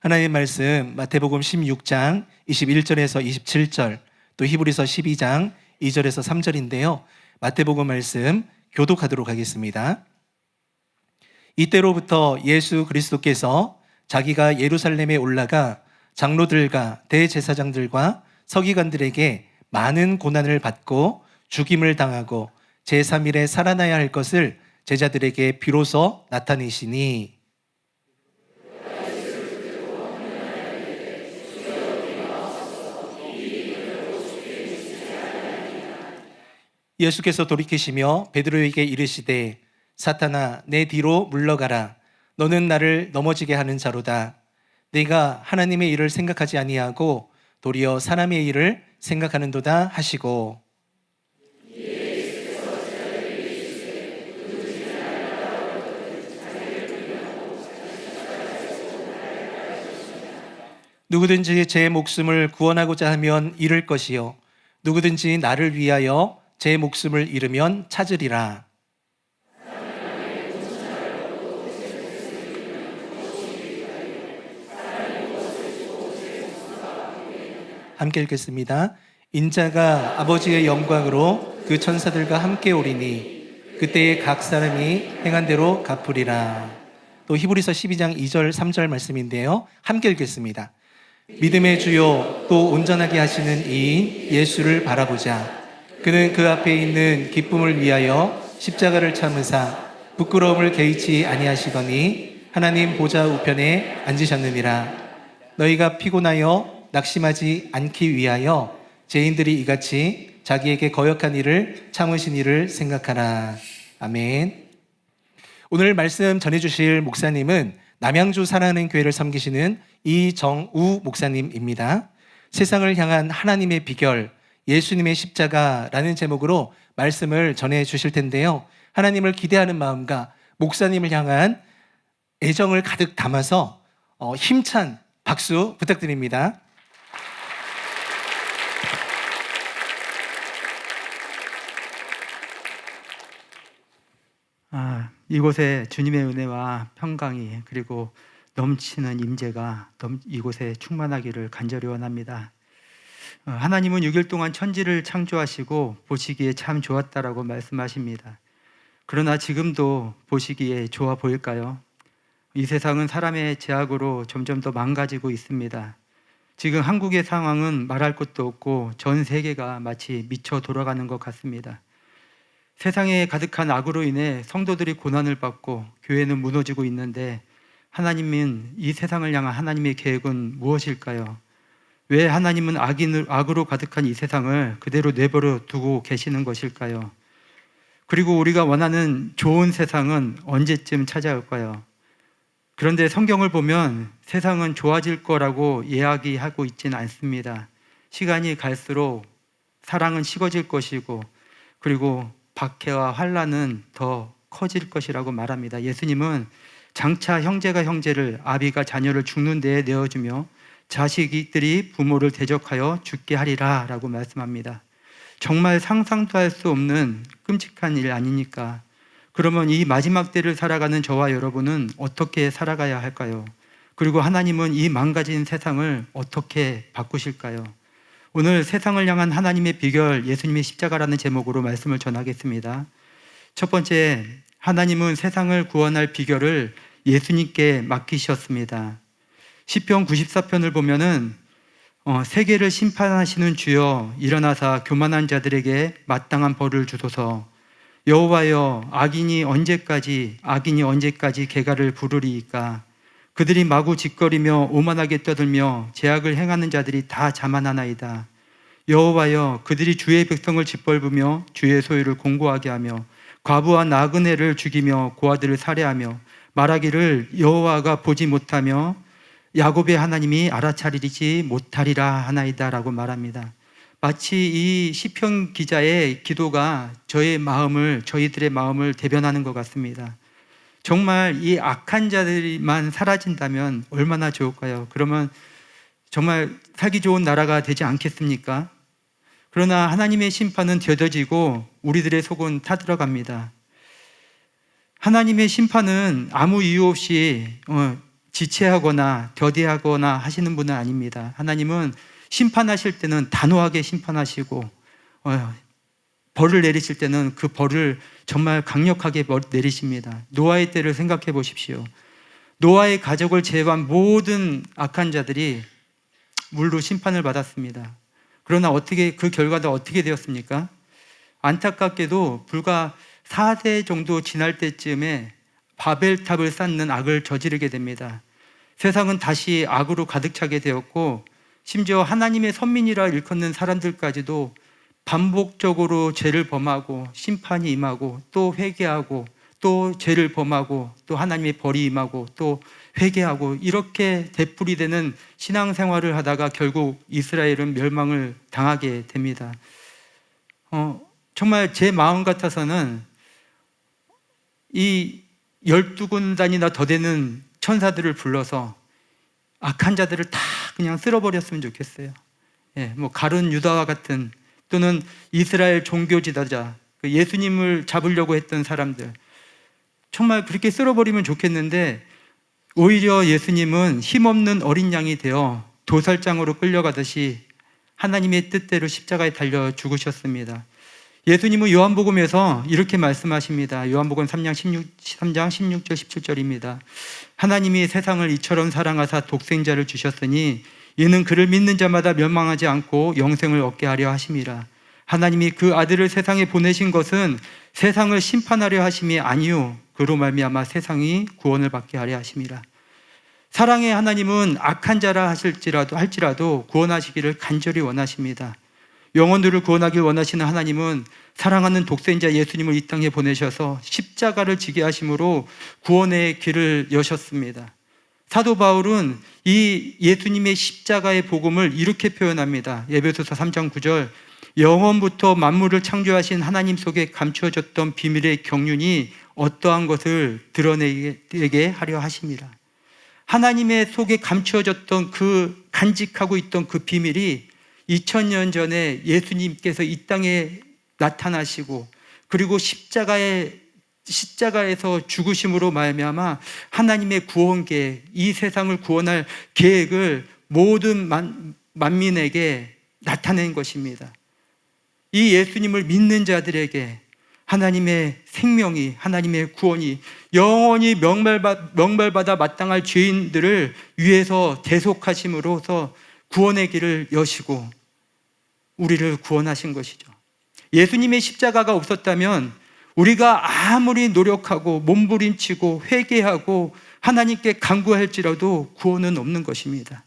하나님 말씀 마태복음 16장 21절에서 27절, 또 히브리서 12장 2절에서 3절인데요. 마태복음 말씀 교독하도록 하겠습니다. 이때로부터 예수 그리스도께서 자기가 예루살렘에 올라가 장로들과 대제사장들과 서기관들에게 많은 고난을 받고 죽임을 당하고 제3일에 살아나야 할 것을 제자들에게 비로소 나타내시니, 예수께서 돌이키시며 베드로에게 이르시되 사탄아 내 뒤로 물러가라. 너는 나를 넘어지게 하는 자로다. 네가 하나님의 일을 생각하지 아니하고 도리어 사람의 일을 생각하는도다 하시고, 누구든지 제 목숨을 구원하고자 하면 잃을 것이요 누구든지 나를 위하여 제 목숨을 잃으면 찾으리라. 함께 읽겠습니다. 인자가 아버지의 영광으로 그 천사들과 함께 오리니 그때에 각 사람이 행한 대로 갚으리라. 또 히브리서 12장 2절 3절 말씀인데요. 함께 읽겠습니다. 믿음의 주요 또 온전하게 하시는 이인 예수를 바라보자. 그는 그 앞에 있는 기쁨을 위하여 십자가를 참으사 부끄러움을 개의치 아니하시더니 하나님 보좌 우편에 앉으셨느니라. 너희가 피곤하여 낙심하지 않기 위하여 죄인들이 이같이 자기에게 거역한 일을 참으신 일을 생각하라. 아멘. 오늘 말씀 전해주실 목사님은 남양주 사랑하는 교회를 섬기시는 이정우 목사님입니다. 세상을 향한 하나님의 비결, 예수님의 십자가라는 제목으로 말씀을 전해 주실 텐데요. 하나님을 기대하는 마음과 목사님을 향한 애정을 가득 담아서 힘찬 박수 부탁드립니다. 이곳에 주님의 은혜와 평강이 그리고 넘치는 임재가 이곳에 충만하기를 간절히 원합니다. 하나님은 6일 동안 천지를 창조하시고 보시기에 참 좋았다라고 말씀하십니다. 그러나 지금도 보시기에 좋아 보일까요? 이 세상은 사람의 제약으로 점점 더 망가지고 있습니다. 지금 한국의 상황은 말할 것도 없고 전 세계가 마치 미쳐 돌아가는 것 같습니다. 세상에 가득한 악으로 인해 성도들이 고난을 받고 교회는 무너지고 있는데, 하나님은 이 세상을 향한 하나님의 계획은 무엇일까요? 왜 하나님은 악으로 가득한 이 세상을 그대로 내버려 두고 계시는 것일까요? 그리고 우리가 원하는 좋은 세상은 언제쯤 찾아올까요? 그런데 성경을 보면 세상은 좋아질 거라고 이야기하고 있지는 않습니다. 시간이 갈수록 사랑은 식어질 것이고, 그리고 박해와 환난은 더 커질 것이라고 말합니다. 예수님은 장차 형제가 형제를, 아비가 자녀를 죽는 데에 내어주며 자식들이 부모를 대적하여 죽게 하리라 라고 말씀합니다. 정말 상상도 할 수 없는 끔찍한 일 아닙니까? 그러면 이 마지막 때를 살아가는 저와 여러분은 어떻게 살아가야 할까요? 그리고 하나님은 이 망가진 세상을 어떻게 바꾸실까요? 오늘 세상을 향한 하나님의 비결, 예수님의 십자가라는 제목으로 말씀을 전하겠습니다. 첫 번째, 하나님은 세상을 구원할 비결을 예수님께 맡기셨습니다. 시편 94편을 보면은 세계를 심판하시는 주여 일어나사 교만한 자들에게 마땅한 벌을 주소서. 여호와여 악인이 언제까지 개가를 부르리이까. 그들이 마구 짓거리며 오만하게 떠들며 제약을 행하는 자들이 다 자만하나이다. 여호와여 그들이 주의 백성을 짓밟으며 주의 소유를 공고하게 하며 과부와 나그네를 죽이며 고아들을 살해하며 말하기를 여호와가 보지 못하며 야곱의 하나님이 알아차리지 못하리라 하나이다 라고 말합니다. 마치 이 시편 기자의 기도가 저희들의 마음을 대변하는 것 같습니다. 정말 이 악한 자들만 사라진다면 얼마나 좋을까요? 그러면 정말 살기 좋은 나라가 되지 않겠습니까? 그러나 하나님의 심판은 더뎌지고 우리들의 속은 타들어갑니다. 하나님의 심판은 아무 이유 없이 지체하거나 더디하거나 하시는 분은 아닙니다. 하나님은 심판하실 때는 단호하게 심판하시고 벌을 내리실 때는 그 벌을 정말 강력하게 내리십니다. 노아의 때를 생각해 보십시오. 노아의 가족을 제외한 모든 악한 자들이 물로 심판을 받았습니다. 그러나 그 결과도 어떻게 되었습니까? 안타깝게도 불과 4세 정도 지날 때쯤에 바벨탑을 쌓는 악을 저지르게 됩니다. 세상은 다시 악으로 가득 차게 되었고, 심지어 하나님의 선민이라 일컫는 사람들까지도 반복적으로 죄를 범하고 심판이 임하고 또 회개하고 또 죄를 범하고 또 하나님의 벌이 임하고 또 회개하고, 이렇게 되풀이되는 신앙생활을 하다가 결국 이스라엘은 멸망을 당하게 됩니다. 정말 제 마음 같아서는 이 12군단이나 더 되는 천사들을 불러서 악한 자들을 다 그냥 쓸어버렸으면 좋겠어요. 가룟 유다와 같은, 또는 이스라엘 종교 지도자, 예수님을 잡으려고 했던 사람들, 정말 그렇게 쓸어버리면 좋겠는데, 오히려 예수님은 힘없는 어린 양이 되어 도살장으로 끌려가듯이 하나님의 뜻대로 십자가에 달려 죽으셨습니다. 예수님은 요한복음에서 이렇게 말씀하십니다. 요한복음 3장 16절 17절입니다. 하나님이 세상을 이처럼 사랑하사 독생자를 주셨으니 이는 그를 믿는 자마다 멸망하지 않고 영생을 얻게 하려 하심이라. 하나님이 그 아들을 세상에 보내신 것은 세상을 심판하려 하심이 아니요 그로 말미암아 세상이 구원을 받게 하려 하심이라. 사랑의 하나님은 악한 자라 할지라도 구원하시기를 간절히 원하십니다. 영혼들을 구원하길 원하시는 하나님은 사랑하는 독생자 예수님을 이 땅에 보내셔서 십자가를 지게 하심으로 구원의 길을 여셨습니다. 사도 바울은 이 예수님의 십자가의 복음을 이렇게 표현합니다. 에베소서 3장 9절, 영원부터 만물을 창조하신 하나님 속에 감추어졌던 비밀의 경륜이 어떠한 것을 드러내게 하려 하심이라. 하나님의 속에 감추어졌던 그 간직하고 있던 그 비밀이 2000년 전에 예수님께서 이 땅에 나타나시고, 그리고 십자가에서 죽으심으로 말미암아 하나님의 구원 계획, 이 세상을 구원할 계획을 모든 만민에게 나타낸 것입니다. 이 예수님을 믿는 자들에게 하나님의 생명이, 하나님의 구원이, 영원히 명벌받아 마땅할 죄인들을 위해서 대속하심으로써 구원의 길을 여시고 우리를 구원하신 것이죠. 예수님의 십자가가 없었다면 우리가 아무리 노력하고 몸부림치고 회개하고 하나님께 간구할지라도 구원은 없는 것입니다.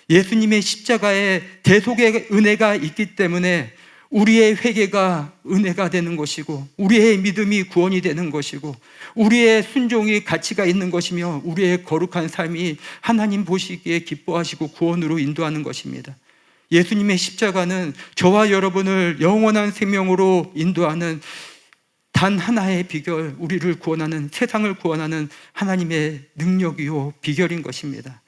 예수님의 십자가에 대속의 은혜가 있기 때문에 우리의 회개가 은혜가 되는 것이고, 우리의 믿음이 구원이 되는 것이고, 우리의 순종이 가치가 있는 것이며, 우리의 거룩한 삶이 하나님 보시기에 기뻐하시고 구원으로 인도하는 것입니다. 예수님의 십자가는 저와 여러분을 영원한 생명으로 인도하는 단 하나의 비결, 우리를 구원하는, 세상을 구원하는 하나님의 능력이요 비결인 것입니다.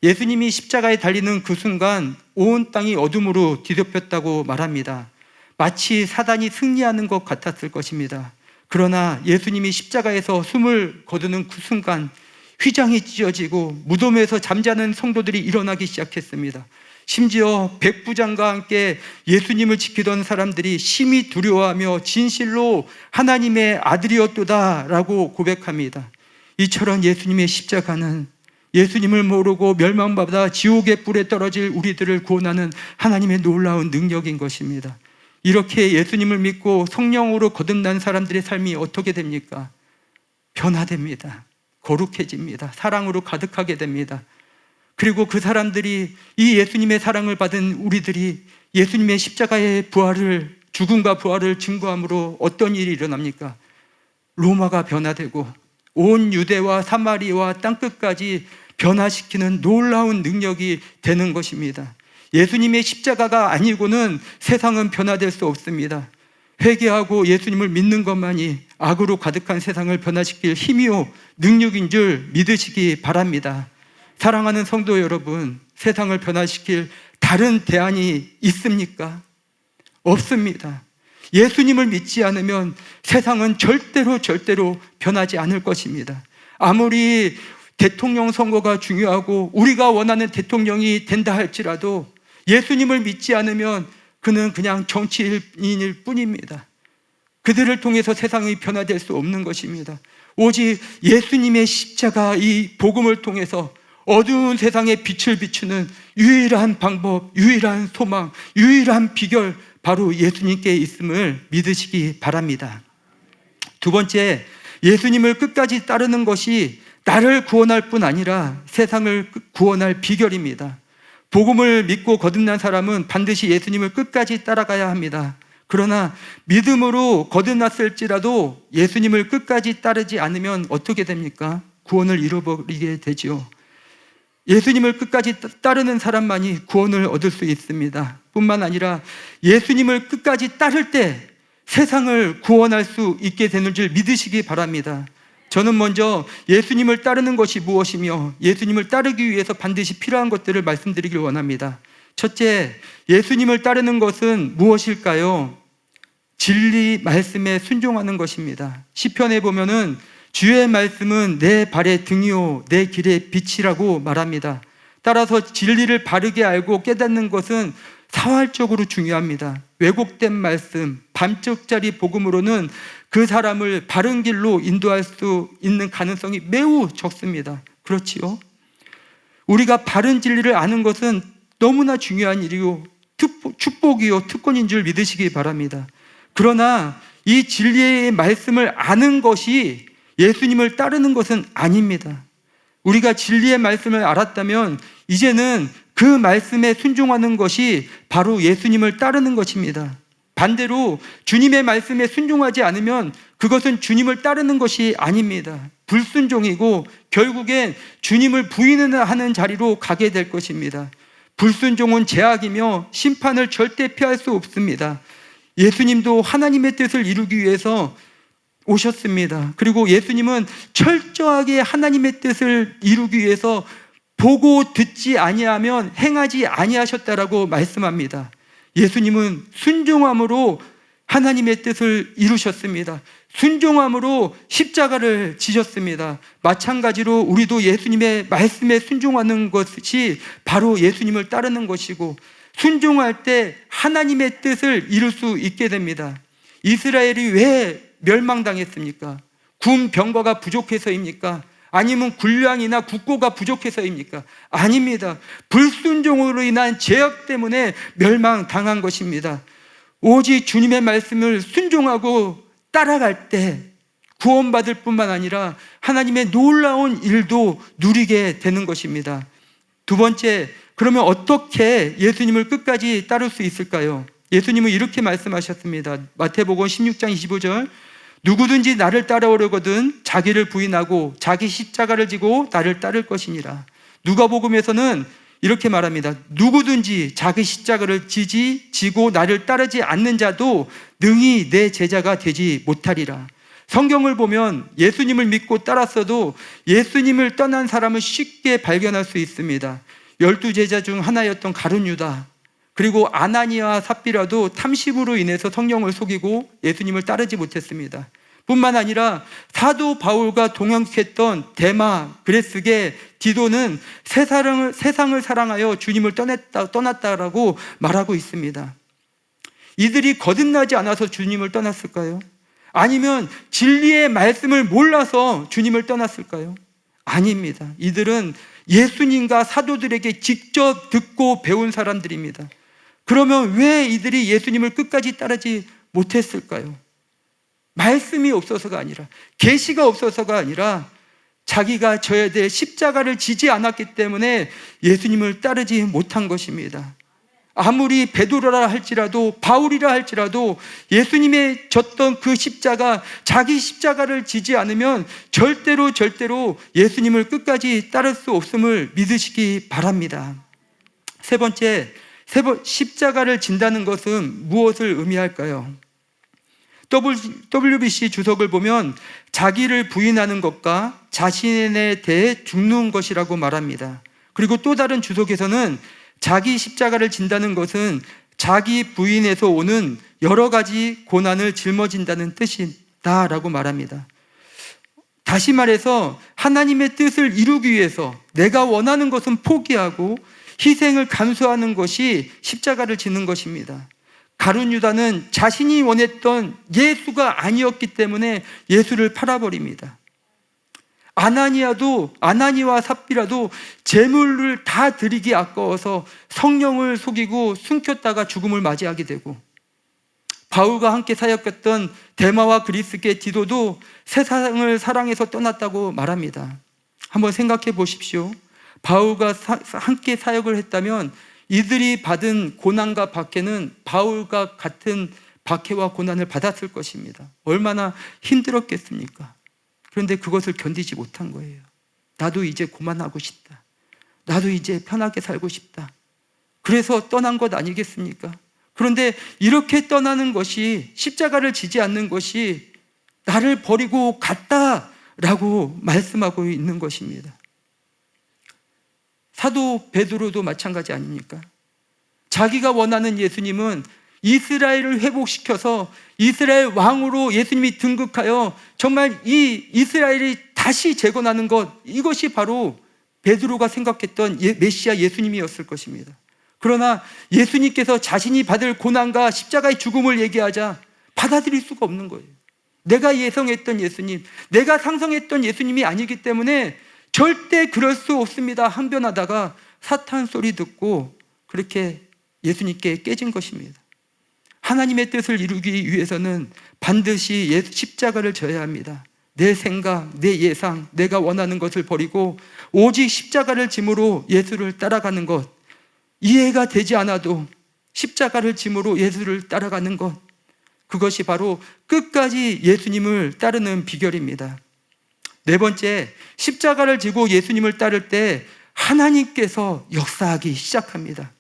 예수님이 십자가에 달리는 그 순간 온 땅이 어둠으로 뒤덮였다고 말합니다. 마치 사단이 승리하는 것 같았을 것입니다. 그러나 예수님이 십자가에서 숨을 거두는 그 순간 휘장이 찢어지고 무덤에서 잠자는 성도들이 일어나기 시작했습니다. 심지어 백부장과 함께 예수님을 지키던 사람들이 심히 두려워하며 진실로 하나님의 아들이었도다 라고 고백합니다. 이처럼 예수님의 십자가는 예수님을 모르고 멸망받아 지옥의 불에 떨어질 우리들을 구원하는 하나님의 놀라운 능력인 것입니다. 이렇게 예수님을 믿고 성령으로 거듭난 사람들의 삶이 어떻게 됩니까? 변화됩니다. 거룩해집니다. 사랑으로 가득하게 됩니다. 그리고 그 사람들이, 이 예수님의 사랑을 받은 우리들이 예수님의 십자가의 부활을, 죽음과 부활을 증거함으로 어떤 일이 일어납니까? 로마가 변화되고 온 유대와 사마리아와 땅끝까지 변화시키는 놀라운 능력이 되는 것입니다. 예수님의 십자가가 아니고는 세상은 변화될 수 없습니다. 회개하고 예수님을 믿는 것만이 악으로 가득한 세상을 변화시킬 힘이요 능력인 줄 믿으시기 바랍니다. 사랑하는 성도 여러분, 세상을 변화시킬 다른 대안이 있습니까? 없습니다. 예수님을 믿지 않으면 세상은 절대로 변하지 않을 것입니다. 아무리 대통령 선거가 중요하고 우리가 원하는 대통령이 된다 할지라도 예수님을 믿지 않으면 그는 그냥 정치인일 뿐입니다. 그들을 통해서 세상이 변화될 수 없는 것입니다. 오직 예수님의 십자가 이 복음을 통해서 어두운 세상에 빛을 비추는 유일한 방법, 유일한 소망, 유일한 비결, 바로 예수님께 있음을 믿으시기 바랍니다. 두 번째, 예수님을 끝까지 따르는 것이 나를 구원할 뿐 아니라 세상을 구원할 비결입니다. 복음을 믿고 거듭난 사람은 반드시 예수님을 끝까지 따라가야 합니다. 그러나 믿음으로 거듭났을지라도 예수님을 끝까지 따르지 않으면 어떻게 됩니까? 구원을 잃어버리게 되지요. 예수님을 끝까지 따르는 사람만이 구원을 얻을 수 있습니다. 뿐만 아니라 예수님을 끝까지 따를 때 세상을 구원할 수 있게 되는 줄 믿으시기 바랍니다. 저는 먼저 예수님을 따르는 것이 무엇이며 예수님을 따르기 위해서 반드시 필요한 것들을 말씀드리길 원합니다. 첫째, 예수님을 따르는 것은 무엇일까요? 진리 말씀에 순종하는 것입니다. 시편에 보면은 주의 말씀은 내 발의 등이요 내 길의 빛이라고 말합니다. 따라서 진리를 바르게 알고 깨닫는 것은 사활적으로 중요합니다. 왜곡된 말씀, 반쪽짜리 복음으로는 그 사람을 바른 길로 인도할 수 있는 가능성이 매우 적습니다. 그렇지요? 우리가 바른 진리를 아는 것은 너무나 중요한 일이고 축복이요 특권인 줄 믿으시기 바랍니다. 그러나 이 진리의 말씀을 아는 것이 예수님을 따르는 것은 아닙니다. 우리가 진리의 말씀을 알았다면 이제는 그 말씀에 순종하는 것이 바로 예수님을 따르는 것입니다. 반대로 주님의 말씀에 순종하지 않으면 그것은 주님을 따르는 것이 아닙니다. 불순종이고 결국엔 주님을 부인하는 자리로 가게 될 것입니다. 불순종은 죄악이며 심판을 절대 피할 수 없습니다. 예수님도 하나님의 뜻을 이루기 위해서 오셨습니다. 그리고 예수님은 철저하게 하나님의 뜻을 이루기 위해서 보고 듣지 아니하면 행하지 아니하셨다라고 말씀합니다. 예수님은 순종함으로 하나님의 뜻을 이루셨습니다. 순종함으로 십자가를 지셨습니다. 마찬가지로 우리도 예수님의 말씀에 순종하는 것이 바로 예수님을 따르는 것이고 순종할 때 하나님의 뜻을 이룰 수 있게 됩니다. 이스라엘이 왜 멸망당했습니까? 군 병거가 부족해서입니까? 아니면 군량이나 국고가 부족해서입니까? 아닙니다. 불순종으로 인한 죄악 때문에 멸망당한 것입니다. 오직 주님의 말씀을 순종하고 따라갈 때 구원받을 뿐만 아니라 하나님의 놀라운 일도 누리게 되는 것입니다. 두 번째, 그러면 어떻게 예수님을 끝까지 따를 수 있을까요? 예수님은 이렇게 말씀하셨습니다. 마태복음 16장 25절, 누구든지 나를 따라오려거든 자기를 부인하고 자기 십자가를 지고 나를 따를 것이니라. 누가복음에서는 이렇게 말합니다. 누구든지 자기 십자가를 지고 나를 따르지 않는 자도 능히 내 제자가 되지 못하리라. 성경을 보면 예수님을 믿고 따랐어도 예수님을 떠난 사람을 쉽게 발견할 수 있습니다. 12제자 중 하나였던 가룟 유다, 그리고 아나니아와 삽비라도 탐심으로 인해서 성령을 속이고 예수님을 따르지 못했습니다. 뿐만 아니라 사도 바울과 동행했던 데마, 그레스게, 디도는 세상을 사랑하여 주님을 떠났다라고 말하고 있습니다. 이들이 거듭나지 않아서 주님을 떠났을까요? 아니면 진리의 말씀을 몰라서 주님을 떠났을까요? 아닙니다. 이들은 예수님과 사도들에게 직접 듣고 배운 사람들입니다. 그러면 왜 이들이 예수님을 끝까지 따르지 못했을까요? 말씀이 없어서가 아니라, 계시가 없어서가 아니라 자기가 져야 될 십자가를 지지 않았기 때문에 예수님을 따르지 못한 것입니다. 아무리 베드로라 할지라도 바울이라 할지라도 예수님의 졌던 그 십자가, 자기 십자가를 지지 않으면 절대로 예수님을 끝까지 따를 수 없음을 믿으시기 바랍니다. 세 번째, 십자가를 진다는 것은 무엇을 의미할까요? WBC 주석을 보면 자기를 부인하는 것과 자신에 대해 죽는 것이라고 말합니다. 그리고 또 다른 주석에서는 자기 십자가를 진다는 것은 자기 부인에서 오는 여러 가지 고난을 짊어진다는 뜻이다라고 말합니다. 다시 말해서 하나님의 뜻을 이루기 위해서 내가 원하는 것은 포기하고 희생을 감수하는 것이 십자가를 지는 것입니다. 가룟 유다는 자신이 원했던 예수가 아니었기 때문에 예수를 팔아버립니다. 아나니와 삽비라도 재물을 다 드리기 아까워서 성령을 속이고 숨겼다가 죽음을 맞이하게 되고, 바울과 함께 사역했던 데마와 그리스계 디도도 세상을 사랑해서 떠났다고 말합니다. 한번 생각해 보십시오. 바울과 함께 사역을 했다면 이들이 받은 고난과 박해는 바울과 같은 박해와 고난을 받았을 것입니다. 얼마나 힘들었겠습니까? 그런데 그것을 견디지 못한 거예요. 나도 이제 그만하고 싶다. 나도 이제 편하게 살고 싶다. 그래서 떠난 것 아니겠습니까? 그런데 이렇게 떠나는 것이, 십자가를 지지 않는 것이 나를 버리고 갔다라고 말씀하고 있는 것입니다. 사도 베드로도 마찬가지 아닙니까? 자기가 원하는 예수님은 이스라엘을 회복시켜서 이스라엘 왕으로 예수님이 등극하여 정말 이 이스라엘이 다시 재건하는 것, 이것이 바로 베드로가 생각했던 메시아 예수님이었을 것입니다. 그러나 예수님께서 자신이 받을 고난과 십자가의 죽음을 얘기하자 받아들일 수가 없는 거예요. 내가 예상했던 예수님, 내가 상상했던 예수님이 아니기 때문에 절대 그럴 수 없습니다. 항변하다가 사탄 소리 듣고 그렇게 예수님께 깨진 것입니다. 하나님의 뜻을 이루기 위해서는 반드시 십자가를 져야 합니다. 내 생각, 내 예상, 내가 원하는 것을 버리고 오직 십자가를 짐으로 예수를 따라가는 것, 이해가 되지 않아도 십자가를 짐으로 예수를 따라가는 것, 그것이 바로 끝까지 예수님을 따르는 비결입니다. 네 번째, 십자가를 지고 예수님을 따를 때 하나님께서 역사하기 시작합니다.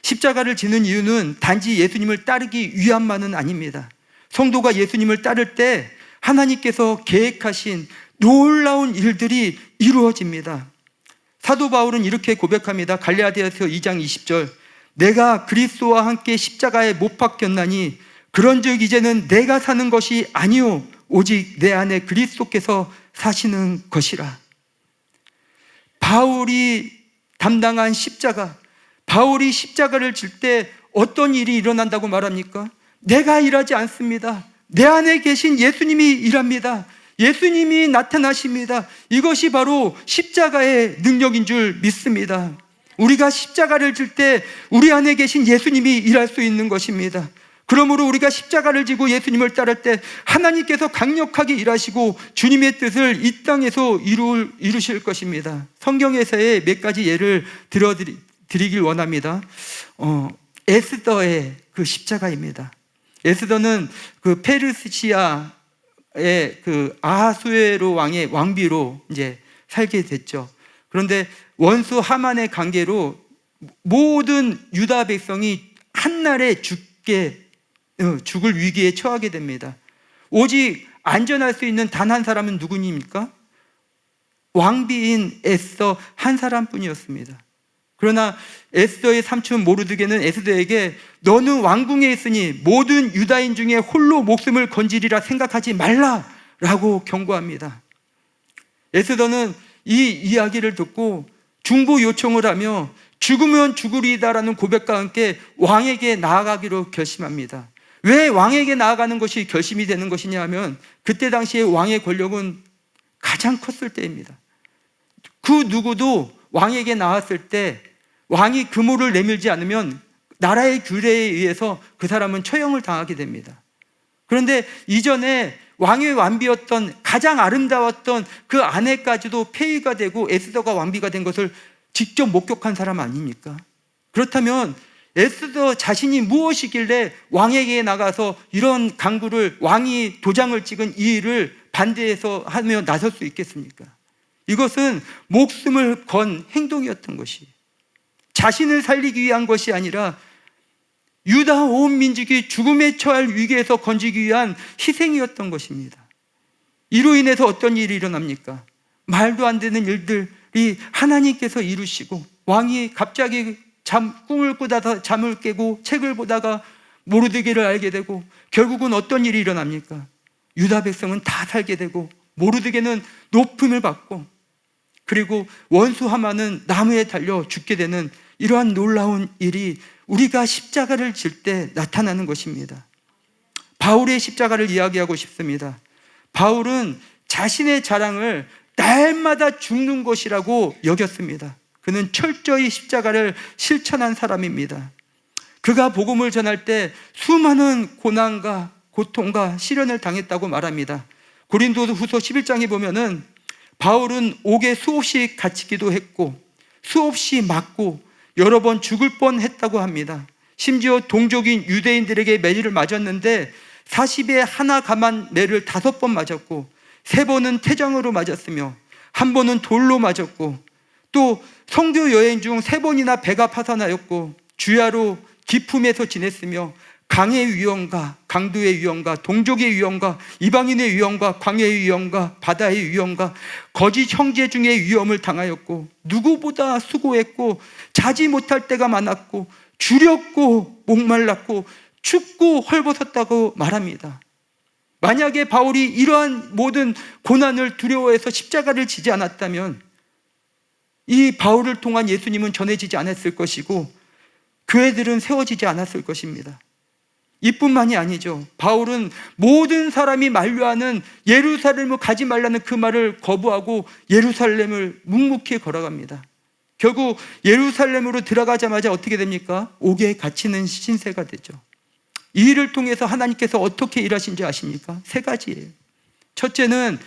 십자가를 지는 이유는 단지 예수님을 따르기 위함만은 아닙니다. 성도가 예수님을 따를 때 하나님께서 계획하신 놀라운 일들이 이루어집니다. 사도 바울은 이렇게 고백합니다. 갈라디아서 2장 20절, 내가 그리스도와 함께 십자가에 못 박혔나니 그런즉 이제는 내가 사는 것이 아니요 오직 내 안에 그리스도께서 사시는 것이라. 바울이 담당한 십자가, 바울이 십자가를 질 때 어떤 일이 일어난다고 말합니까? 내가 일하지 않습니다. 내 안에 계신 예수님이 일합니다. 예수님이 나타나십니다. 이것이 바로 십자가의 능력인 줄 믿습니다. 우리가 십자가를 질 때 우리 안에 계신 예수님이 일할 수 있는 것입니다. 그러므로 우리가 십자가를 지고 예수님을 따를 때 하나님께서 강력하게 일하시고 주님의 뜻을 이 땅에서 이루실 것입니다. 성경에서의 몇 가지 예를 들어드리길 원합니다. 에스더의 그 십자가입니다. 에스더는 그 페르시아의 그 아하수에로 왕의 왕비로 이제 살게 됐죠. 그런데 원수 하만의 관계로 모든 유다 백성이 한날에 죽을 위기에 처하게 됩니다. 오직 안전할 수 있는 단 한 사람은 누구입니까? 왕비인 에스더 한 사람뿐이었습니다. 그러나 에스더의 삼촌 모르드게는 에스더에게 너는 왕궁에 있으니 모든 유다인 중에 홀로 목숨을 건지리라 생각하지 말라라고 경고합니다. 에스더는 이 이야기를 듣고 중보 요청을 하며 죽으면 죽으리다라는 고백과 함께 왕에게 나아가기로 결심합니다. 왜 왕에게 나아가는 것이 결심이 되는 것이냐 하면 그때 당시에 왕의 권력은 가장 컸을 때입니다. 그 누구도 왕에게 나왔을 때 왕이 금호를 내밀지 않으면 나라의 규례에 의해서 그 사람은 처형을 당하게 됩니다. 그런데 이전에 왕의 왕비였던 가장 아름다웠던 그 아내까지도 폐위가 되고 에스더가 왕비가 된 것을 직접 목격한 사람 아닙니까? 그렇다면 에스더 자신이 무엇이길래 왕에게 나가서 이런 강구를, 왕이 도장을 찍은 이 일을 반대해서 하며 나설 수 있겠습니까? 이것은 목숨을 건 행동이었던 것이, 자신을 살리기 위한 것이 아니라 유다 온 민족이 죽음에 처할 위기에서 건지기 위한 희생이었던 것입니다. 이로 인해서 어떤 일이 일어납니까? 말도 안 되는 일들이 하나님께서 이루시고, 왕이 갑자기 꿈을 꾸다가 잠을 깨고 책을 보다가 모르드게를 알게 되고, 결국은 어떤 일이 일어납니까? 유다 백성은 다 살게 되고 모르드게는 높음을 받고, 그리고 원수 하만은 나무에 달려 죽게 되는 이러한 놀라운 일이 우리가 십자가를 질 때 나타나는 것입니다. 바울의 십자가를 이야기하고 싶습니다. 바울은 자신의 자랑을 날마다 죽는 것이라고 여겼습니다. 그는 철저히 십자가를 실천한 사람입니다. 그가 복음을 전할 때 수많은 고난과 고통과 시련을 당했다고 말합니다. 고린도후서 11장에 보면은 바울은 옥에 수없이 갇히기도 했고 수없이 맞고 여러 번 죽을 뻔했다고 합니다. 심지어 동족인 유대인들에게 매를 맞았는데 40에 하나 감한 매를 5번 맞았고 3번은 태장으로 맞았으며 1번은 돌로 맞았고 또 선교 여행 중 3번이나 배가 파산하였고 주야로 기품에서 지냈으며 강의 위험과 강도의 위험과 동족의 위험과 이방인의 위험과 광야의 위험과 바다의 위험과 거짓 형제 중의 위험을 당하였고 누구보다 수고했고 자지 못할 때가 많았고 주렸고 목말랐고 춥고 헐벗었다고 말합니다. 만약에 바울이 이러한 모든 고난을 두려워해서 십자가를 지지 않았다면 이 바울을 통한 예수님은 전해지지 않았을 것이고 교회들은 세워지지 않았을 것입니다. 이뿐만이 아니죠. 바울은 모든 사람이 만류하는 예루살렘을 가지 말라는 그 말을 거부하고 예루살렘을 묵묵히 걸어갑니다. 결국 예루살렘으로 들어가자마자 어떻게 됩니까? 옥에 갇히는 신세가 되죠. 이 일을 통해서 하나님께서 어떻게 일하신지 아십니까? 3가지예요. 첫째는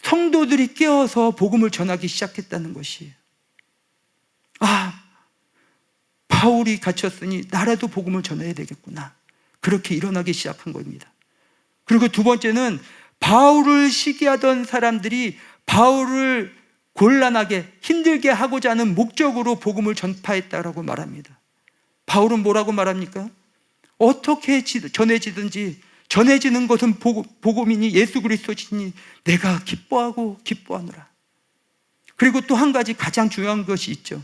성도들이 깨어서 복음을 전하기 시작했다는 것이에요. 바울이 갇혔으니 나라도 복음을 전해야 되겠구나. 그렇게 일어나기 시작한 겁니다. 그리고 2번째는 바울을 시기하던 사람들이 바울을 곤란하게 힘들게 하고자 하는 목적으로 복음을 전파했다라고 말합니다. 바울은 뭐라고 말합니까? 어떻게 전해지든지 전해지는 것은 복음이니 예수 그리스도시니 내가 기뻐하노라. 그리고 또 한 가지 가장 중요한 것이 있죠.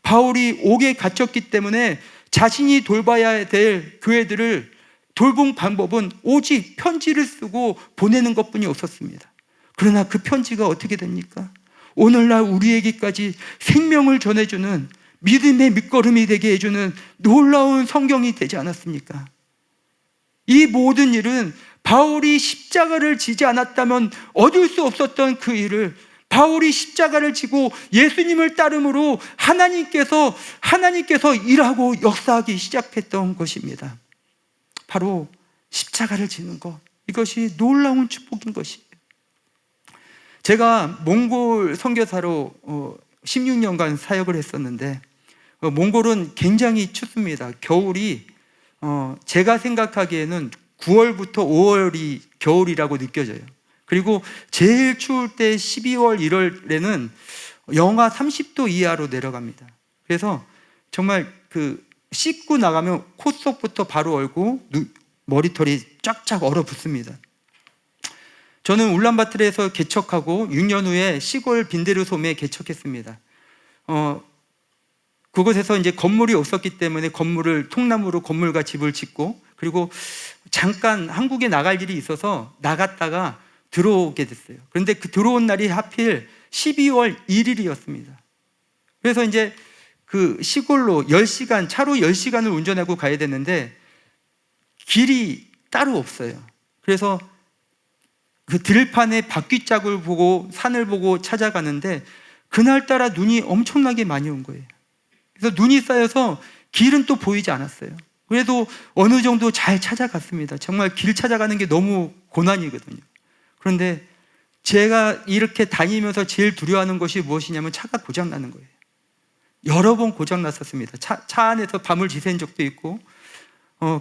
바울이 옥에 갇혔기 때문에 자신이 돌봐야 될 교회들을 돌본 방법은 오직 편지를 쓰고 보내는 것뿐이 없었습니다. 그러나 그 편지가 어떻게 됩니까? 오늘날 우리에게까지 생명을 전해주는 믿음의 밑거름이 되게 해주는 놀라운 성경이 되지 않았습니까? 이 모든 일은 바울이 십자가를 지지 않았다면 얻을 수 없었던 그 일을 바울이 십자가를 지고 예수님을 따름으로 하나님께서 일하고 역사하기 시작했던 것입니다. 바로 십자가를 지는 것, 이것이 놀라운 축복인 것이에요. 제가 몽골 선교사로 16년간 사역을 했었는데 몽골은 굉장히 춥습니다. 겨울이 제가 생각하기에는 9월부터 5월이 겨울이라고 느껴져요. 그리고 제일 추울 때 12월, 1월에는 영하 30도 이하로 내려갑니다. 그래서 정말 씻고 나가면 콧속부터 바로 얼고 머리털이 쫙쫙 얼어붙습니다. 저는 울란바토르에서 개척하고 6년 후에 시골 빈데르솜에 개척했습니다. 그곳에서 이제 건물이 없었기 때문에 통나무로 건물과 집을 짓고, 그리고 잠깐 한국에 나갈 일이 있어서 나갔다가 들어오게 됐어요. 그런데 그 들어온 날이 하필 12월 1일이었습니다. 그래서 이제 그 시골로 10시간, 차로 10시간을 운전하고 가야 되는데 길이 따로 없어요. 그래서 그 들판에 바퀴짝을 보고 산을 보고 찾아가는데 그날따라 눈이 엄청나게 많이 온 거예요. 그래서 눈이 쌓여서 길은 또 보이지 않았어요. 그래도 어느 정도 잘 찾아갔습니다. 정말 길 찾아가는 게 너무 고난이거든요. 그런데 제가 이렇게 다니면서 제일 두려워하는 것이 무엇이냐면 차가 고장나는 거예요. 여러 번 고장났었습니다. 차 안에서 밤을 지샌 적도 있고,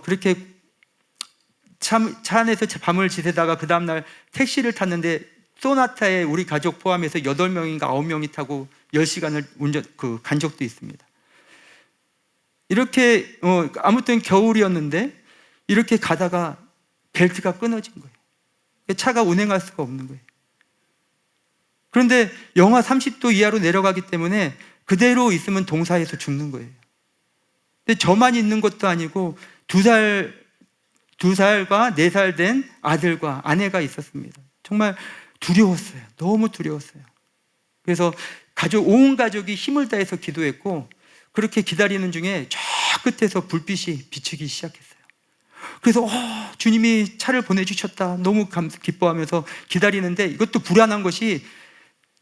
그렇게 차 안에서 밤을 지새다가 그 다음날 택시를 탔는데 소나타에 우리 가족 포함해서 8명인가 9명이 타고 10시간을 간 적도 있습니다. 이렇게 아무튼 겨울이었는데 이렇게 가다가 벨트가 끊어진 거예요. 차가 운행할 수가 없는 거예요. 그런데 영하 30도 이하로 내려가기 때문에 그대로 있으면 동사에서 죽는 거예요. 근데 저만 있는 것도 아니고 2살과 4살 된 아들과 아내가 있었습니다. 정말 두려웠어요. 너무 두려웠어요. 그래서 온 가족이 힘을 다해서 기도했고, 그렇게 기다리는 중에 저 끝에서 불빛이 비추기 시작했어요. 그래서 주님이 차를 보내주셨다 너무 기뻐하면서 기다리는데, 이것도 불안한 것이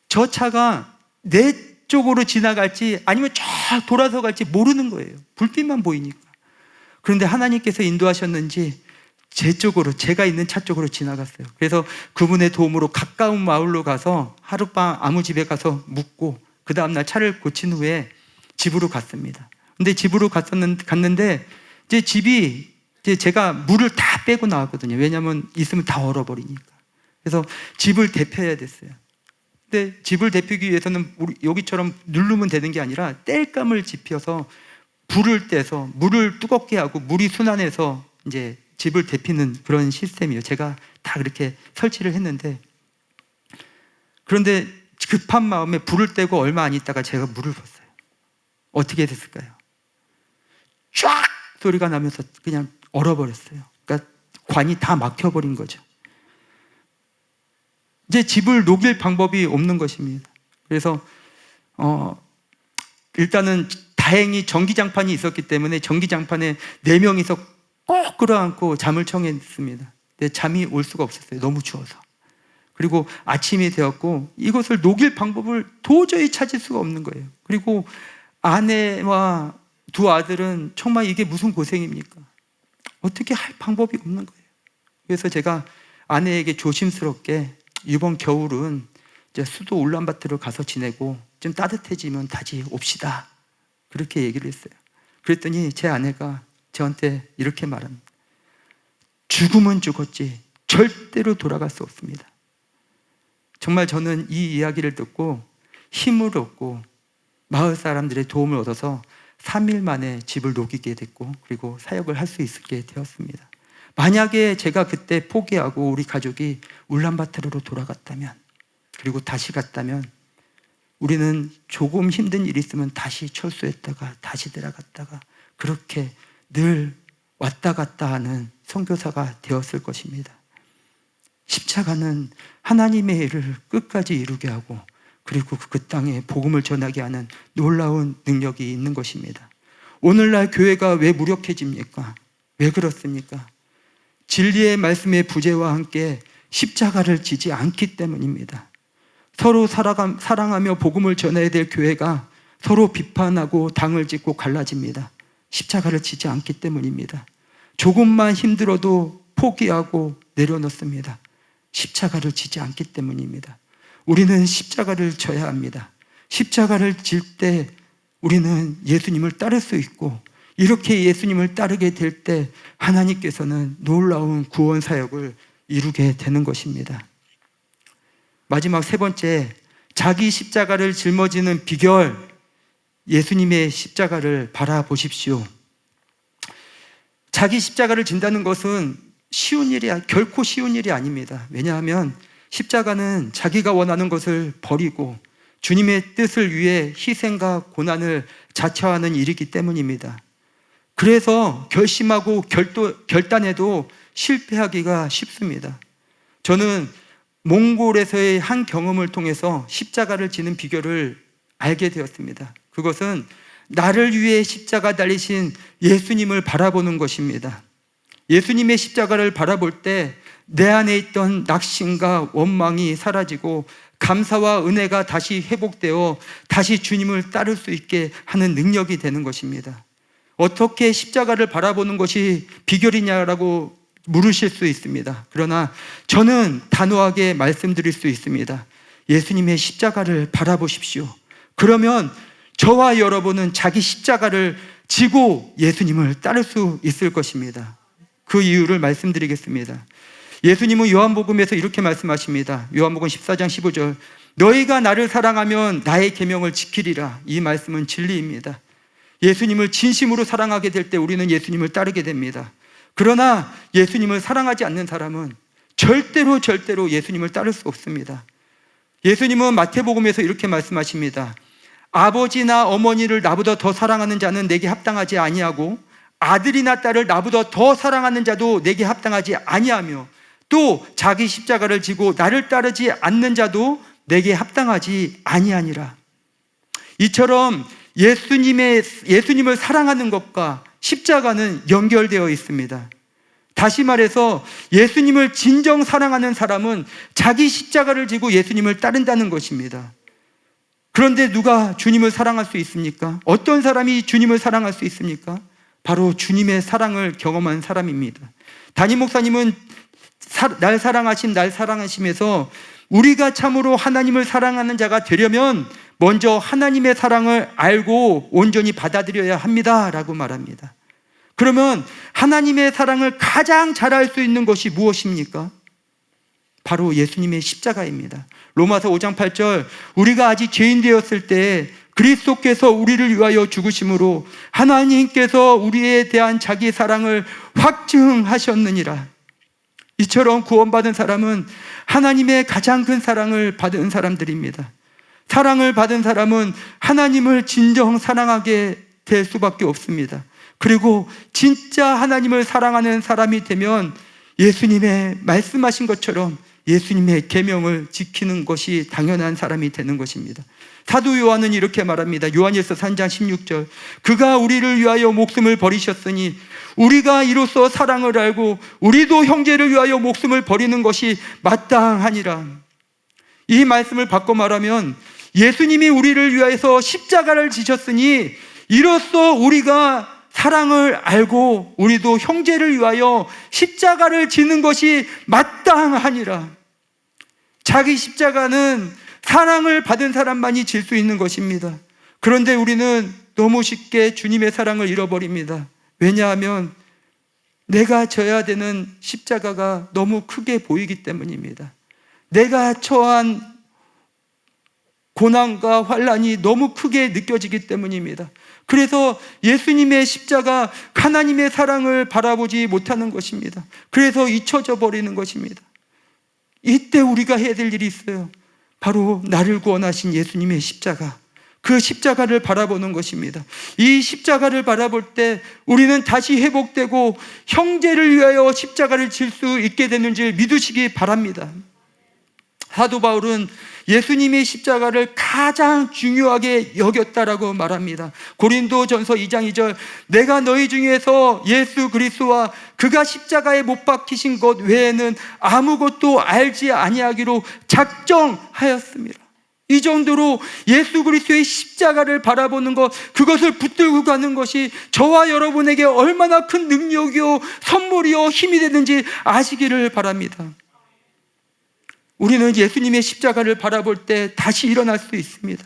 저 차가 내 쪽으로 지나갈지 아니면 쫙 돌아서 갈지 모르는 거예요. 불빛만 보이니까. 그런데 하나님께서 인도하셨는지 제 쪽으로, 제가 있는 차 쪽으로 지나갔어요. 그래서 그분의 도움으로 가까운 마을로 가서 하룻밤 아무 집에 가서 묵고, 그 다음날 차를 고친 후에 집으로 갔습니다. 근데 집으로 갔는데 이제 집이, 이제 제가 물을 다 빼고 나왔거든요. 왜냐하면 있으면 다 얼어버리니까. 그래서 집을 데펴야 됐어요. 근데 집을 데피기 위해서는 여기처럼 누르면 되는 게 아니라 땔감을 지펴서 불을 떼서 물을 뜨겁게 하고 물이 순환해서 이제 집을 데피는 그런 시스템이에요. 제가 다 그렇게 설치를 했는데, 그런데 급한 마음에 불을 떼고 얼마 안 있다가 제가 물을 붓어요. 어떻게 됐을까요? 쫙 소리가 나면서 그냥 얼어버렸어요. 그러니까 관이 다 막혀버린 거죠. 이제 집을 녹일 방법이 없는 것입니다. 그래서 일단은 다행히 전기장판이 있었기 때문에 전기장판에 4명이서 꼭 끌어안고 잠을 청했습니다. 근데 잠이 올 수가 없었어요. 너무 추워서. 그리고 아침이 되었고, 이것을 녹일 방법을 도저히 찾을 수가 없는 거예요. 그리고 아내와 2 아들은 정말 이게 무슨 고생입니까? 어떻게 할 방법이 없는 거예요. 그래서 제가 아내에게 조심스럽게 이번 겨울은 이제 수도 울란바토르 가서 지내고 좀 따뜻해지면 다시 옵시다, 그렇게 얘기를 했어요. 그랬더니 제 아내가 저한테 이렇게 말합니다. 죽으면 죽었지 절대로 돌아갈 수 없습니다. 정말 저는 이 이야기를 듣고 힘을 얻고 마을 사람들의 도움을 얻어서 3일 만에 집을 녹이게 됐고, 그리고 사역을 할 수 있게 되었습니다. 만약에 제가 그때 포기하고 우리 가족이 울란바토르로 돌아갔다면, 그리고 다시 갔다면, 우리는 조금 힘든 일이 있으면 다시 철수했다가 다시 내려갔다가 그렇게 늘 왔다 갔다 하는 선교사가 되었을 것입니다. 십자가는 하나님의 일을 끝까지 이루게 하고, 그리고 그 땅에 복음을 전하게 하는 놀라운 능력이 있는 것입니다. 오늘날 교회가 왜 무력해집니까? 왜 그렇습니까? 진리의 말씀의 부재와 함께 십자가를 지지 않기 때문입니다. 서로 사랑하며 복음을 전해야 될 교회가 서로 비판하고 당을 짓고 갈라집니다. 십자가를 지지 않기 때문입니다. 조금만 힘들어도 포기하고 내려놓습니다. 십자가를 지지 않기 때문입니다. 우리는 십자가를 져야 합니다. 십자가를 질 때 우리는 예수님을 따를 수 있고, 이렇게 예수님을 따르게 될 때 하나님께서는 놀라운 구원 사역을 이루게 되는 것입니다. 마지막 3번째, 자기 십자가를 짊어지는 비결, 예수님의 십자가를 바라보십시오. 자기 십자가를 진다는 것은 결코 쉬운 일이 아닙니다. 왜냐하면 십자가는 자기가 원하는 것을 버리고 주님의 뜻을 위해 희생과 고난을 자처하는 일이기 때문입니다. 그래서 결심하고 결단해도 실패하기가 쉽습니다. 저는 몽골에서의 한 경험을 통해서 십자가를 지는 비결을 알게 되었습니다. 그것은 나를 위해 십자가 달리신 예수님을 바라보는 것입니다. 예수님의 십자가를 바라볼 때 내 안에 있던 낙심과 원망이 사라지고 감사와 은혜가 다시 회복되어 다시 주님을 따를 수 있게 하는 능력이 되는 것입니다. 어떻게 십자가를 바라보는 것이 비결이냐라고 물으실 수 있습니다. 그러나 저는 단호하게 말씀드릴 수 있습니다. 예수님의 십자가를 바라보십시오. 그러면 저와 여러분은 자기 십자가를 지고 예수님을 따를 수 있을 것입니다. 그 이유를 말씀드리겠습니다. 예수님은 요한복음에서 이렇게 말씀하십니다. 요한복음 14장 15절, 너희가 나를 사랑하면 나의 계명을 지키리라. 이 말씀은 진리입니다. 예수님을 진심으로 사랑하게 될 때 우리는 예수님을 따르게 됩니다. 그러나 예수님을 사랑하지 않는 사람은 절대로 예수님을 따를 수 없습니다. 예수님은 마태복음에서 이렇게 말씀하십니다. 아버지나 어머니를 나보다 더 사랑하는 자는 내게 합당하지 아니하고, 아들이나 딸을 나보다 더 사랑하는 자도 내게 합당하지 아니하며, 또 자기 십자가를 지고 나를 따르지 않는 자도 내게 합당하지 아니하니라. 이처럼 예수님을 사랑하는 것과 십자가는 연결되어 있습니다. 다시 말해서 예수님을 진정 사랑하는 사람은 자기 십자가를 지고 예수님을 따른다는 것입니다. 그런데 누가 주님을 사랑할 수 있습니까? 어떤 사람이 주님을 사랑할 수 있습니까? 바로 주님의 사랑을 경험한 사람입니다. 담임 목사님은 날 사랑하심에서 우리가 참으로 하나님을 사랑하는 자가 되려면 먼저 하나님의 사랑을 알고 온전히 받아들여야 합니다 라고 말합니다. 그러면 하나님의 사랑을 가장 잘 알 수 있는 것이 무엇입니까? 바로 예수님의 십자가입니다. 로마서 5장 8절, 우리가 아직 죄인 되었을 때 그리스도께서 우리를 위하여 죽으심으로 하나님께서 우리에 대한 자기 사랑을 확증하셨느니라. 이처럼 구원받은 사람은 하나님의 가장 큰 사랑을 받은 사람들입니다. 사랑을 받은 사람은 하나님을 진정 사랑하게 될 수밖에 없습니다. 그리고 진짜 하나님을 사랑하는 사람이 되면 예수님의 말씀하신 것처럼 예수님의 계명을 지키는 것이 당연한 사람이 되는 것입니다. 사도 요한은 이렇게 말합니다. 요한일서 3장 16절, 그가 우리를 위하여 목숨을 버리셨으니 우리가 이로써 사랑을 알고 우리도 형제를 위하여 목숨을 버리는 것이 마땅하니라. 이 말씀을 바꿔 말하면 예수님이 우리를 위하여서 십자가를 지셨으니 이로써 우리가 사랑을 알고 우리도 형제를 위하여 십자가를 지는 것이 마땅하니라. 자기 십자가는 사랑을 받은 사람만이 질 수 있는 것입니다. 그런데 우리는 너무 쉽게 주님의 사랑을 잃어버립니다. 왜냐하면 내가 져야 되는 십자가가 너무 크게 보이기 때문입니다. 내가 처한 고난과 환난이 너무 크게 느껴지기 때문입니다. 그래서 예수님의 십자가, 하나님의 사랑을 바라보지 못하는 것입니다. 그래서 잊혀져 버리는 것입니다. 이때 우리가 해야 될 일이 있어요. 바로 나를 구원하신 예수님의 십자가, 그 십자가를 바라보는 것입니다. 이 십자가를 바라볼 때 우리는 다시 회복되고 형제를 위하여 십자가를 질 수 있게 되는 줄 믿으시기 바랍니다. 사도 바울은 예수님의 십자가를 가장 중요하게 여겼다라고 말합니다. 고린도전서 2장 2절, 내가 너희 중에서 예수 그리스도와 그가 십자가에 못 박히신 것 외에는 아무것도 알지 아니하기로 작정하였습니다. 이 정도로 예수 그리스도의 십자가를 바라보는 것, 그것을 붙들고 가는 것이 저와 여러분에게 얼마나 큰 능력이요 선물이요 힘이 되는지 아시기를 바랍니다. 우리는 예수님의 십자가를 바라볼 때 다시 일어날 수 있습니다.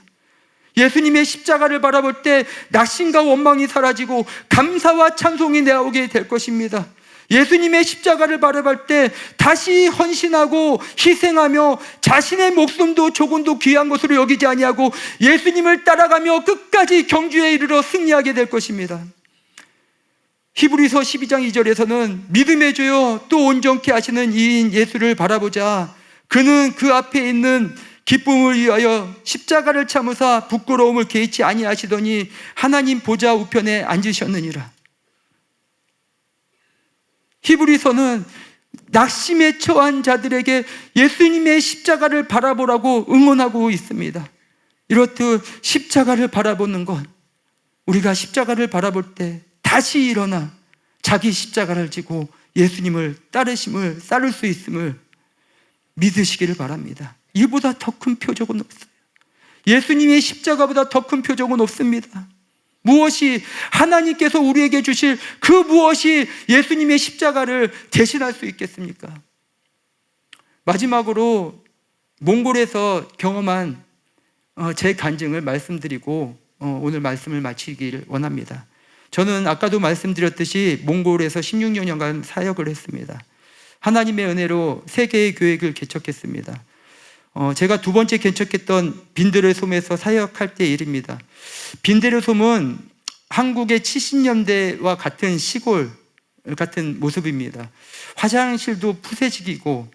예수님의 십자가를 바라볼 때 낙심과 원망이 사라지고 감사와 찬송이 나오게 될 것입니다. 예수님의 십자가를 바라볼 때 다시 헌신하고 희생하며 자신의 목숨도 조금도 귀한 것으로 여기지 아니하고 예수님을 따라가며 끝까지 경주에 이르러 승리하게 될 것입니다. 히브리서 12장 2절에서는 믿음의 주요 또 온전케 하시는 이인 예수를 바라보자. 그는 그 앞에 있는 기쁨을 위하여 십자가를 참으사 부끄러움을 개의치 아니하시더니 하나님 보좌 우편에 앉으셨느니라. 히브리서는 낙심에 처한 자들에게 예수님의 십자가를 바라보라고 응원하고 있습니다. 이렇듯 십자가를 바라보는 것, 우리가 십자가를 바라볼 때 다시 일어나 자기 십자가를 지고 예수님을 따를 수 있음을 믿으시기를 바랍니다. 이보다 더 큰 표적은 없어요. 예수님의 십자가보다 더 큰 표적은 없습니다. 무엇이 하나님께서 우리에게 주실 그 무엇이 예수님의 십자가를 대신할 수 있겠습니까? 마지막으로 몽골에서 경험한 제 간증을 말씀드리고 오늘 말씀을 마치기를 원합니다. 저는 아까도 말씀드렸듯이 몽골에서 16년간 사역을 했습니다. 하나님의 은혜로 3개의 교회를 개척했습니다. 제가 두 번째 개척했던 빈드르솜에서 사역할 때 일입니다. 빈드르솜은 한국의 70년대와 같은 시골 같은 모습입니다. 화장실도 푸세식이고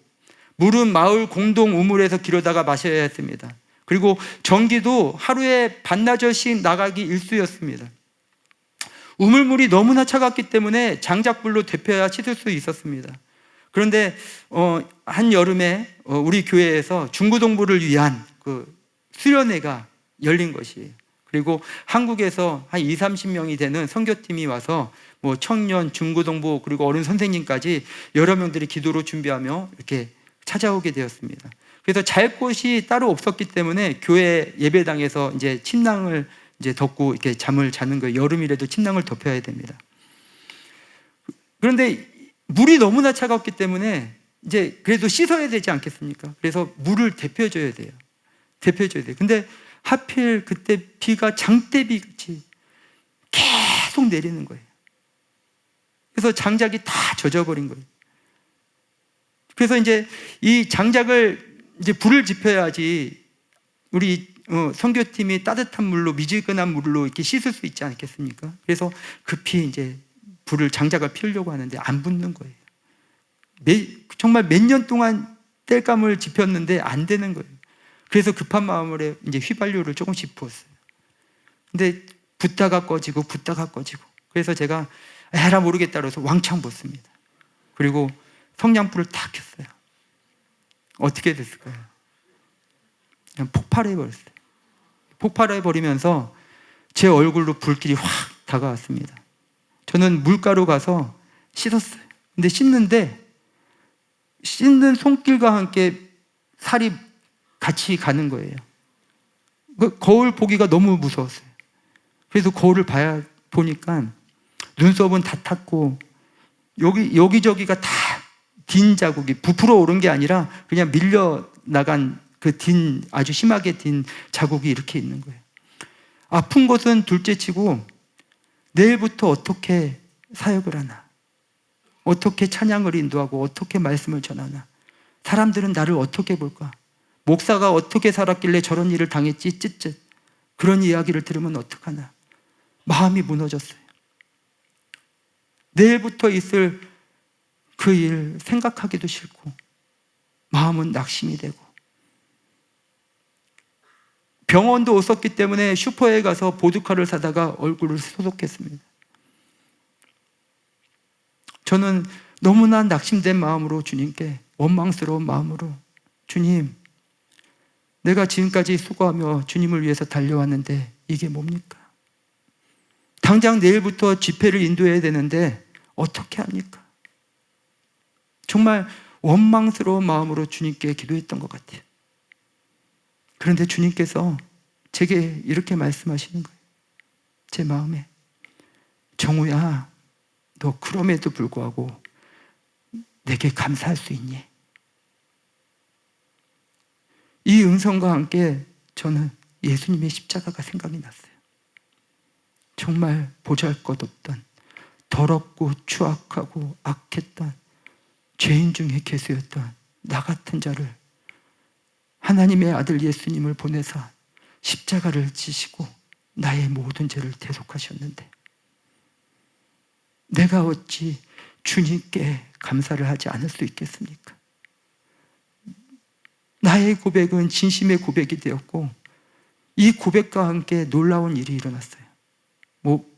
물은 마을 공동 우물에서 기르다가 마셔야 했습니다. 그리고 전기도 하루에 반나절씩 나가기 일쑤였습니다. 우물물이 너무나 차갑기 때문에 장작불로 데펴야 씻을 수 있었습니다. 그런데 한 여름에 우리 교회에서 중고등부를 위한 그 수련회가 열린 것이에요. 그리고 한국에서 한 20, 30명이 되는 선교팀이 와서 뭐 청년, 중고등부 그리고 어른 선생님까지 여러 명들이 기도로 준비하며 이렇게 찾아오게 되었습니다. 그래서 잘 곳이 따로 없었기 때문에 교회 예배당에서 이제 침낭을 이제 덮고 이렇게 잠을 자는 거예요. 여름이라도 침낭을 덮여야 됩니다. 그런데 물이 너무나 차갑기 때문에 이제 그래도 씻어야 되지 않겠습니까? 그래서 물을 데펴줘야 돼요. 데펴줘야 돼요. 근데 하필 그때 비가 장대비 같이 계속 내리는 거예요. 그래서 장작이 다 젖어버린 거예요. 그래서 이제 이 장작을 이제 불을 지펴야지 우리 선교팀이 따뜻한 물로, 미지근한 물로 이렇게 씻을 수 있지 않겠습니까? 그래서 급히 이제 장작을 피우려고 하는데 안 붙는 거예요. 정말 몇 년 동안 땔감을 지폈는데 안 되는 거예요. 그래서 급한 마음으로 이제 휘발유를 조금씩 부었어요. 근데 붓다가 꺼지고 붓다가 꺼지고. 그래서 제가 에라 모르겠다 그래서 왕창 붓습니다. 그리고 성냥불을 탁 켰어요. 어떻게 됐을까요? 그냥 폭발해버렸어요. 폭발해버리면서 제 얼굴로 불길이 확 다가왔습니다. 저는 물가로 가서 씻었어요. 근데 씻는 손길과 함께 살이 같이 가는 거예요. 그 거울 보기가 너무 무서웠어요. 그래서 거울을 보니까 눈썹은 다 탔고 여기저기가 다 딘 자국이 부풀어 오른 게 아니라 그냥 밀려 나간 그 아주 심하게 딘 자국이 이렇게 있는 거예요. 아픈 것은 둘째치고 내일부터 어떻게 사역을 하나, 어떻게 찬양을 인도하고 어떻게 말씀을 전하나, 사람들은 나를 어떻게 볼까, 목사가 어떻게 살았길래 저런 일을 당했지 쯧쯧, 그런 이야기를 들으면 어떡하나. 마음이 무너졌어요. 내일부터 있을 그 일 생각하기도 싫고 마음은 낙심이 되고, 병원도 없었기 때문에 슈퍼에 가서 보드카를 사다가 얼굴을 소독했습니다. 저는 너무나 낙심된 마음으로 주님께, 원망스러운 마음으로, 주님, 내가 지금까지 수고하며 주님을 위해서 달려왔는데 이게 뭡니까? 당장 내일부터 집회를 인도해야 되는데 어떻게 합니까? 정말 원망스러운 마음으로 주님께 기도했던 것 같아요. 그런데 주님께서 제게 이렇게 말씀하시는 거예요. 제 마음에, 정우야, 너 그럼에도 불구하고 내게 감사할 수 있니? 이 음성과 함께 저는 예수님의 십자가가 생각이 났어요. 정말 보잘것없던, 더럽고 추악하고 악했던 죄인 중에 괴수였던 나 같은 자를 하나님의 아들 예수님을 보내사 십자가를 지시고 나의 모든 죄를 대속하셨는데 내가 어찌 주님께 감사를 하지 않을 수 있겠습니까? 나의 고백은 진심의 고백이 되었고 이 고백과 함께 놀라운 일이 일어났어요.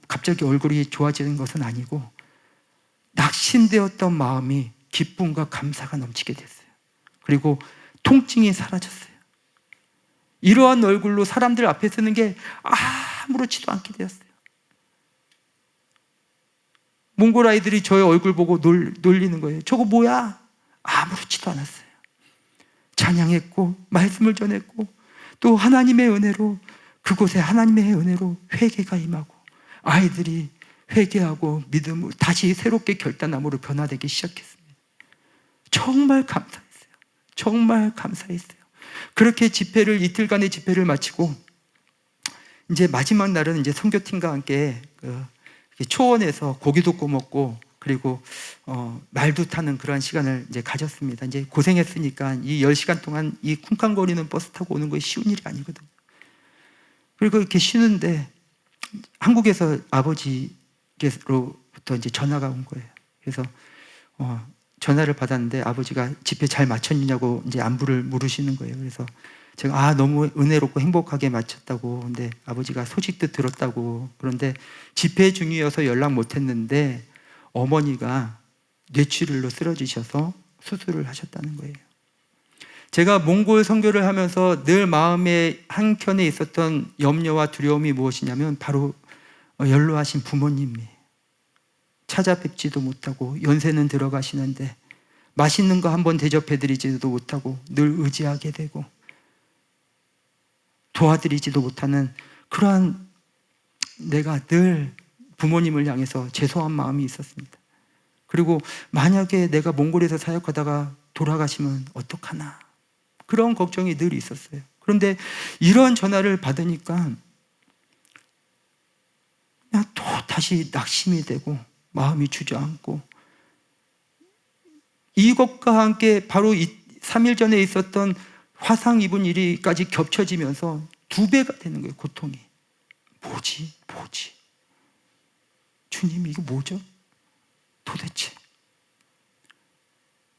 갑자기 얼굴이 좋아지는 것은 아니고 낙심되었던 마음이 기쁨과 감사가 넘치게 됐어요. 그리고 통증이 사라졌어요. 이러한 얼굴로 사람들 앞에 서는 게 아무렇지도 않게 되었어요. 몽골 아이들이 저의 얼굴 보고 놀리는 거예요. 저거 뭐야? 아무렇지도 않았어요. 찬양했고 말씀을 전했고 또 하나님의 은혜로, 그곳에 하나님의 은혜로 회개가 임하고 아이들이 회개하고 믿음을 다시 새롭게 결단함으로 변화되기 시작했습니다. 정말 감사했어요. 정말 감사했어요. 그렇게 이틀간의 집회를 마치고 이제 마지막 날은 이제 선교팀과 함께 초원에서 고기도 구워 먹고 그리고 말도 타는 그런 시간을 이제 가졌습니다. 이제 고생했으니까 이 10시간 동안 이 쿵쾅거리는 버스 타고 오는 것이 쉬운 일이 아니거든요. 그리고 이렇게 쉬는데 한국에서 아버지로부터 이제 전화가 온 거예요. 그래서 전화를 받았는데 아버지가 집회 잘 마쳤느냐고 이제 안부를 물으시는 거예요. 그래서 제가 너무 은혜롭고 행복하게 마쳤다고. 근데 아버지가 소식도 들었다고. 그런데 집회 중이어서 연락 못 했는데 어머니가 뇌출혈로 쓰러지셔서 수술을 하셨다는 거예요. 제가 몽골 선교를 하면서 늘 마음의 한켠에 있었던 염려와 두려움이 무엇이냐면 바로 연로하신 부모님이 찾아뵙지도 못하고 연세는 들어가시는데 맛있는 거 한번 대접해드리지도 못하고 늘 의지하게 되고 도와드리지도 못하는 그러한 내가 늘 부모님을 향해서 죄송한 마음이 있었습니다. 그리고 만약에 내가 몽골에서 사역하다가 돌아가시면 어떡하나 그런 걱정이 늘 있었어요. 그런데 이런 전화를 받으니까 그냥 또 다시 낙심이 되고 마음이 주저앉고 이것과 함께 바로 3일 전에 있었던 화상 입은 일이까지 겹쳐지면서 2배가 되는 거예요. 고통이. 뭐지? 주님 이거 뭐죠? 도대체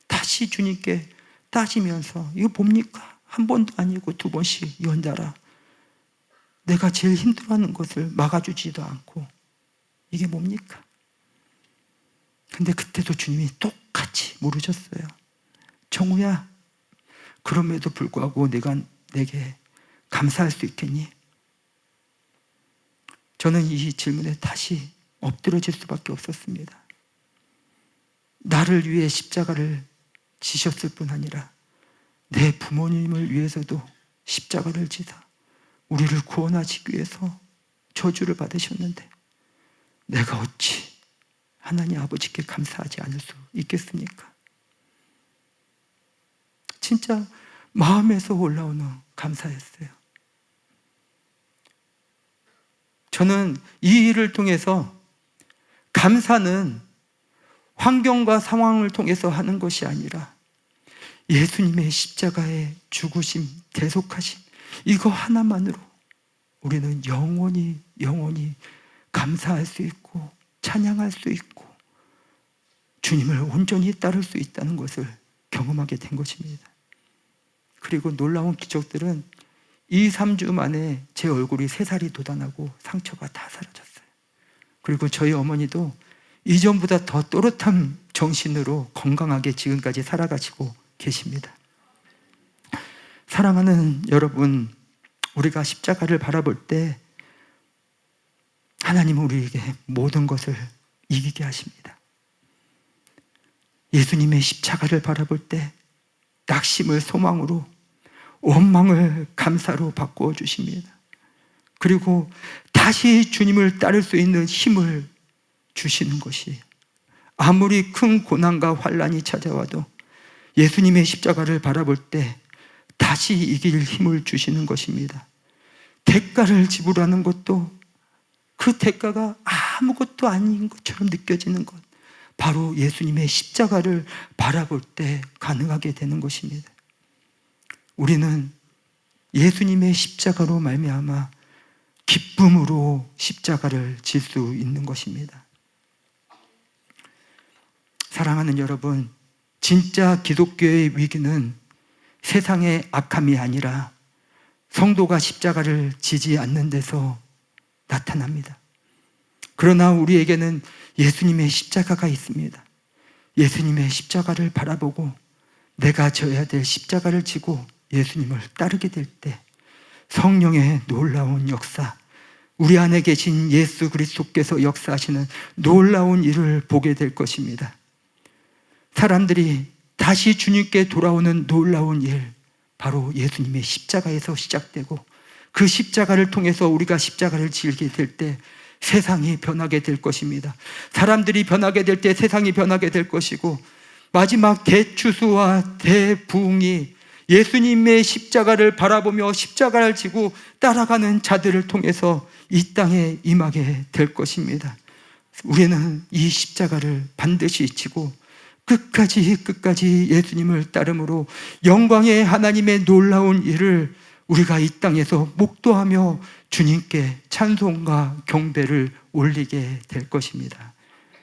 다시 주님께 따지면서 이거 뭡니까? 한 번도 아니고 2번씩 연달아 내가 제일 힘들어하는 것을 막아주지도 않고 이게 뭡니까? 근데 그때도 주님이 똑같이 물으셨어요. 정우야, 그럼에도 불구하고 내가 내게 감사할 수 있겠니? 저는 이 질문에 다시 엎드러질 수밖에 없었습니다. 나를 위해 십자가를 지셨을 뿐 아니라 내 부모님을 위해서도 십자가를 지사 우리를 구원하시기 위해서 저주를 받으셨는데 내가 어찌 하나님 아버지께 감사하지 않을 수 있겠습니까? 진짜 마음에서 올라오는 감사였어요. 저는 이 일을 통해서 감사는 환경과 상황을 통해서 하는 것이 아니라 예수님의 십자가의 죽으심, 대속하심 이거 하나만으로 우리는 영원히 감사할 수 있고 찬양할 수 있고 주님을 온전히 따를 수 있다는 것을 경험하게 된 것입니다. 그리고 놀라운 기적들은 2-3주 만에 제 얼굴이 3살이 돋아나고 상처가 다 사라졌어요. 그리고 저희 어머니도 이전보다 더 또렷한 정신으로 건강하게 지금까지 살아가시고 계십니다. 사랑하는 여러분, 우리가 십자가를 바라볼 때 하나님은 우리에게 모든 것을 이기게 하십니다. 예수님의 십자가를 바라볼 때 낙심을 소망으로, 원망을 감사로 바꾸어 주십니다. 그리고 다시 주님을 따를 수 있는 힘을 주시는 것이, 아무리 큰 고난과 환난이 찾아와도 예수님의 십자가를 바라볼 때 다시 이길 힘을 주시는 것입니다. 대가를 지불하는 것도 그 대가가 아무것도 아닌 것처럼 느껴지는 것, 바로 예수님의 십자가를 바라볼 때 가능하게 되는 것입니다. 우리는 예수님의 십자가로 말미암아 기쁨으로 십자가를 질 수 있는 것입니다. 사랑하는 여러분, 진짜 기독교의 위기는 세상의 악함이 아니라 성도가 십자가를 지지 않는 데서 나타납니다. 그러나 우리에게는 예수님의 십자가가 있습니다. 예수님의 십자가를 바라보고 내가 져야 될 십자가를 지고 예수님을 따르게 될 때 성령의 놀라운 역사, 우리 안에 계신 예수 그리스도께서 역사하시는 놀라운 일을 보게 될 것입니다. 사람들이 다시 주님께 돌아오는 놀라운 일, 바로 예수님의 십자가에서 시작되고 그 십자가를 통해서 우리가 십자가를 지게 될 때 세상이 변하게 될 것입니다. 사람들이 변하게 될 때 세상이 변하게 될 것이고, 마지막 대추수와 대부흥이 예수님의 십자가를 바라보며 십자가를 지고 따라가는 자들을 통해서 이 땅에 임하게 될 것입니다. 우리는 이 십자가를 반드시 지고 끝까지 예수님을 따름으로 영광의 하나님의 놀라운 일을 우리가 이 땅에서 목도하며 주님께 찬송과 경배를 올리게 될 것입니다.